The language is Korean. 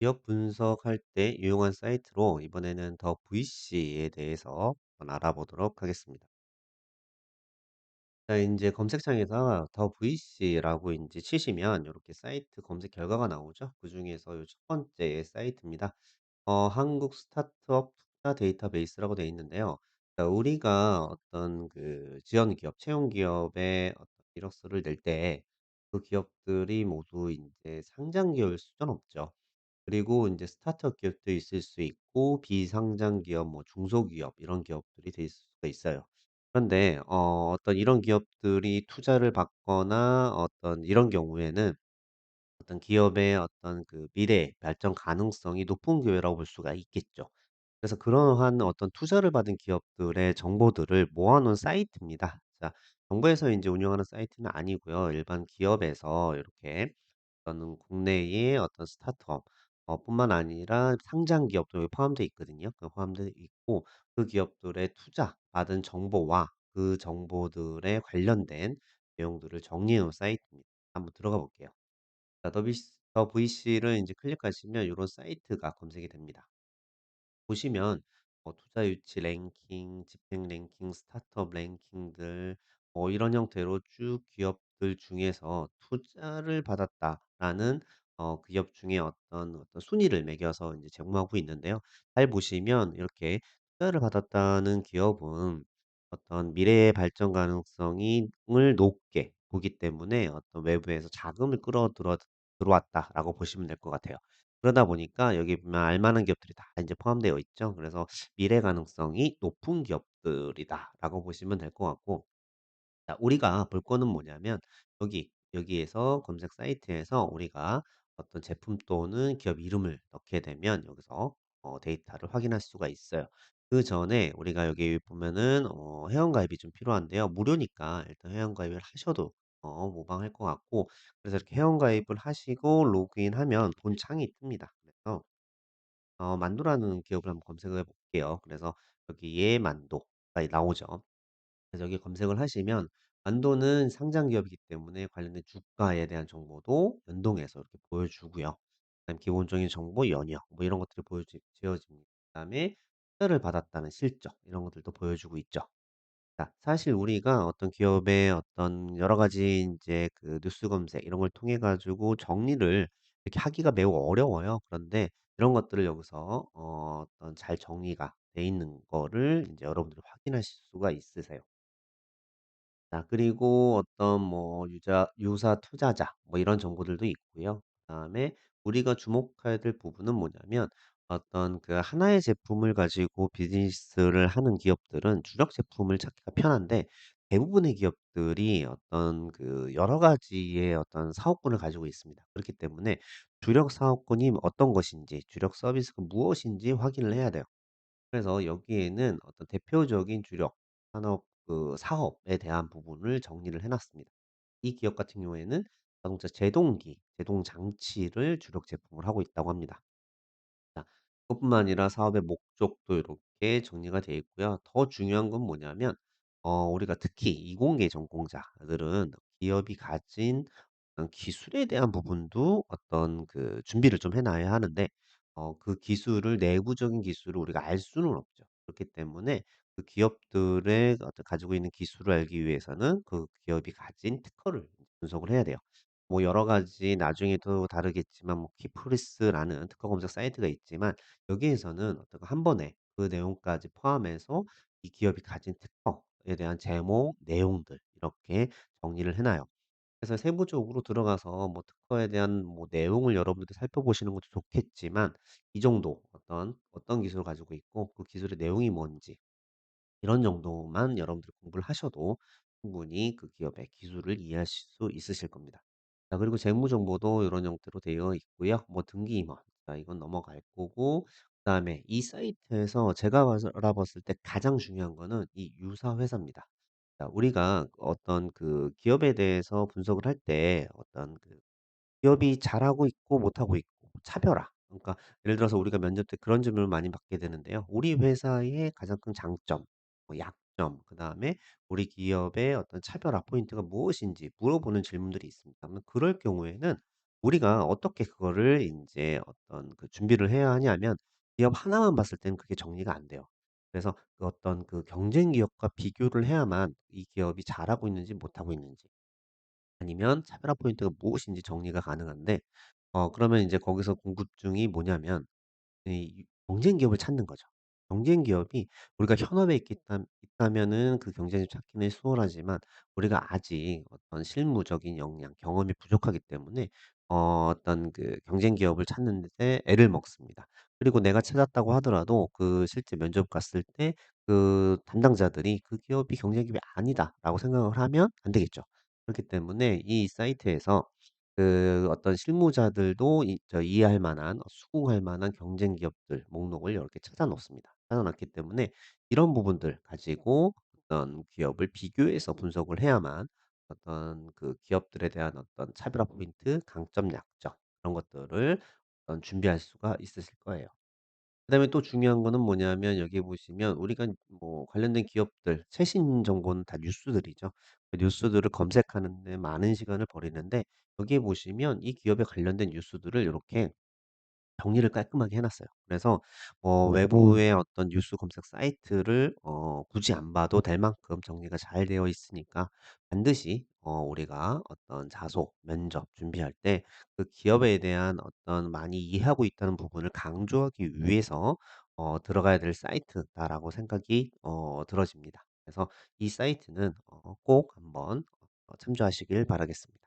기업 분석할 때 유용한 사이트로 이번에는 더 VC에 대해서 한번 알아보도록 하겠습니다. 자, 이제 검색창에서 더 VC라고 이제 치시면 이렇게 사이트 검색 결과가 나오죠. 그중에서 요 첫 번째 사이트입니다. 한국 스타트업 투자 데이터베이스라고 되어 있는데요. 자, 우리가 어떤 그 지원 기업, 채용 기업의 어떤 이력서를 낼 때 그 기업들이 모두 이제 상장 기업일 수는 없죠. 그리고 이제 스타트업 기업도 있을 수 있고 비상장 기업 뭐 중소기업 이런 기업들이 돼 있을 수가 있어요. 그런데 어떤 이런 기업들이 투자를 받거나 어떤 이런 경우에는 어떤 기업의 어떤 그 미래 발전 가능성이 높은 기회라고 볼 수가 있겠죠. 그래서 그러한 어떤 투자를 받은 기업들의 정보들을 모아 놓은 사이트입니다. 자, 정부에서 이제 운영하는 사이트는 아니고요. 일반 기업에서 이렇게 어떤 국내의 어떤 스타트업 뿐만 아니라 상장 기업도 여기 포함되어 있거든요. 포함되어 있고 그 기업들의 투자 받은 정보와 그 정보들에 관련된 내용들을 정리해 놓은 사이트입니다. 한번 들어가 볼게요. 자, 더 VC를 이제 클릭하시면 이런 사이트가 검색이 됩니다. 보시면 투자 유치 랭킹, 집행 랭킹, 스타트업 랭킹들 이런 형태로 쭉 기업들 중에서 투자를 받았다라는 기업 중에 어떤 순위를 매겨서 이제 제공하고 있는데요. 잘 보시면 이렇게 투자를 받았다는 기업은 어떤 미래의 발전 가능성이 을 높게 보기 때문에 어떤 외부에서 자금을 들어왔다라고 보시면 될 것 같아요. 그러다 보니까 여기 보면 알만한 기업들이 다 이제 포함되어 있죠. 그래서 '미래 가능성이 높은 기업들이다.'라고 보시면 될 것 같고, 자, 우리가 볼 거는 뭐냐면 여기에서 검색 사이트에서 우리가 어떤 제품 또는 기업 이름을 넣게 되면 여기서 데이터를 확인할 수가 있어요. 그전에 우리가 여기 보면은 회원가입이 좀 필요한데요. 무료니까 일단 회원가입을 하셔도 무방할 것 같고, 그래서 이렇게 회원가입을 하시고 로그인하면 본 창이 뜹니다. 그래서 만도라는 기업을 한번 검색을 해 볼게요. 그래서 여기에 만도가 나오죠. 그래서 여기 검색을 하시면 만도는 상장 기업이기 때문에 관련된 주가에 대한 정보도 연동해서 이렇게 보여주고요. 그다음에 기본적인 정보, 연역 뭐 이런 것들이 지어집니다. 그다음에 투자를 받았다는 실적 이런 것들도 보여주고 있죠. 자, 사실 우리가 어떤 기업의 어떤 여러 가지 인제 그 뉴스 검색 이런 걸 통해 가지고 정리를 이렇게 하기가 매우 어려워요. 그런데 이런 것들을 여기서 어떤 잘 정리가 돼 있는 거를 인제 여러분들이 확인하실 수가 있으세요. 자, 그리고 어떤 뭐 유사 투자자 뭐 이런 정보들도 있고요. 그다음에 우리가 주목해야 될 부분은 뭐냐면 어떤 그 하나의 제품을 가지고 비즈니스를 하는 기업들은 주력 제품을 찾기가 편한데, 대부분의 기업들이 어떤 그 여러 가지의 어떤 사업군을 가지고 있습니다. 그렇기 때문에 주력 사업군이 어떤 것인지, 주력 서비스가 무엇인지 확인을 해야 돼요. 그래서 여기에는 어떤 대표적인 주력 사업에 대한 부분을 정리를 해 놨습니다. 이 기업 같은 경우에는 자동차 제동기, 제동 장치를 주력 제품을 하고 있다고 합니다. 자, 그것뿐만 아니라 사업의 목적도 이렇게 정리가 되어 있고요. 더 중요한 건 뭐냐면 우리가 특히 이공계 전공자들은 기업이 가진 어떤 기술에 대한 부분도 어떤 그 준비를 좀 해 놔야 하는데, 그 기술을 내부적인 기술을 우리가 알 수는 없죠. 그렇기 때문에 그 기업들의 어떤 가지고 있는 기술을 알기 위해서는 그 기업이 가진 특허를 분석을 해야 돼요. 뭐 여러 가지 나중에 또 다르겠지만 뭐 키프리스라는 특허 검색 사이트가 있지만, 여기에서는 어떤 한 번에 그 내용까지 포함해서 이 기업이 가진 특허에 대한 제목, 내용들 이렇게 정리를 해 놔요. 그래서 세부적으로 들어가서 뭐 특허에 대한 뭐 내용을 여러분들이 살펴보시는 것도 좋겠지만, 이 정도 어떤 기술을 가지고 있고 그 기술의 내용이 뭔지 이런 정도만 여러분들이 공부를 하셔도 충분히 그 기업의 기술을 이해하실 수 있으실 겁니다. 자, 그리고 재무 정보도 이런 형태로 되어 있고요. 뭐 등기 임원. 자, 이건 넘어갈 거고, 그다음에 이 사이트에서 제가 알아봤을 때 가장 중요한 거는 이 유사 회사입니다. 자, 우리가 어떤 그 기업에 대해서 분석을 할 때 어떤 그 기업이 잘하고 있고 못하고 있고 차별화. 그러니까 예를 들어서 우리가 면접 때 그런 질문을 많이 받게 되는데요. 우리 회사의 가장 큰 장점, 뭐 약점, 그다음에 우리 기업의 어떤 차별화 포인트가 무엇인지 물어보는 질문들이 있습니다. 그러면 그럴 경우에는 우리가 어떻게 그거를 인제 어떤 그 준비를 해야 하냐면 기업 하나만 봤을 때는 그게 정리가 안 돼요. 그래서 그 어떤 그 경쟁 기업과 비교를 해야만 이 기업이 잘하고 있는지 못하고 있는지 아니면 차별화 포인트가 무엇인지 정리가 가능한데 그러면 인제 거기서 궁금증이 뭐냐면 이 경쟁 기업을 찾는 거죠. 경쟁 기업이 우리가 현업에 있다면은 그 경쟁을 찾기는 수월하지만 우리가 아직 어떤 실무적인 역량, 경험이 부족하기 때문에 어떤 그 경쟁 기업을 찾는 데 애를 먹습니다. 그리고 내가 찾았다고 하더라도 그 실제 면접 갔을 때 그 담당자들이 '그 기업이 경쟁 기업이 아니다.'라고 생각을 하면 안 되겠죠. 그렇기 때문에 이 사이트에서 그 어떤 실무자들도 이해할 만한 수긍할 만한 경쟁 기업들 목록을 이렇게 찾아 놓습니다. 찾아 놨기 때문에 이런 부분들 가지고 어떤 기업을 비교해서 분석을 해야만 어떤 그 기업들에 대한 어떤 차별화 포인트, 강점, 약점 그런 것들을 어떤 준비할 수가 있으실 거예요. 그다음에 또 중요한 거는 뭐냐면 여기 보시면 우리가 뭐 관련된 기업들 최신 정보는 다 뉴스들이죠. 그 뉴스들을 검색하는 데 많은 시간을 버리는데 여기에 보시면 이 기업에 관련된 뉴스들을 요렇게 정리를 깔끔하게 해 놨어요. 그래서 외부의 어떤 뉴스 검색 사이트를 굳이 안 봐도 될 만큼 정리가 잘 되어 있으니까 반드시 우리가 어떤 자소, 면접 준비할 때 그 기업에 대한 어떤 많이 이해하고 있다는 부분을 강조하기 위해서 들어가야 될 사이트다라고 생각이 들어집니다. 그래서 이 사이트는 꼭 한번 참조하시길 바라겠습니다.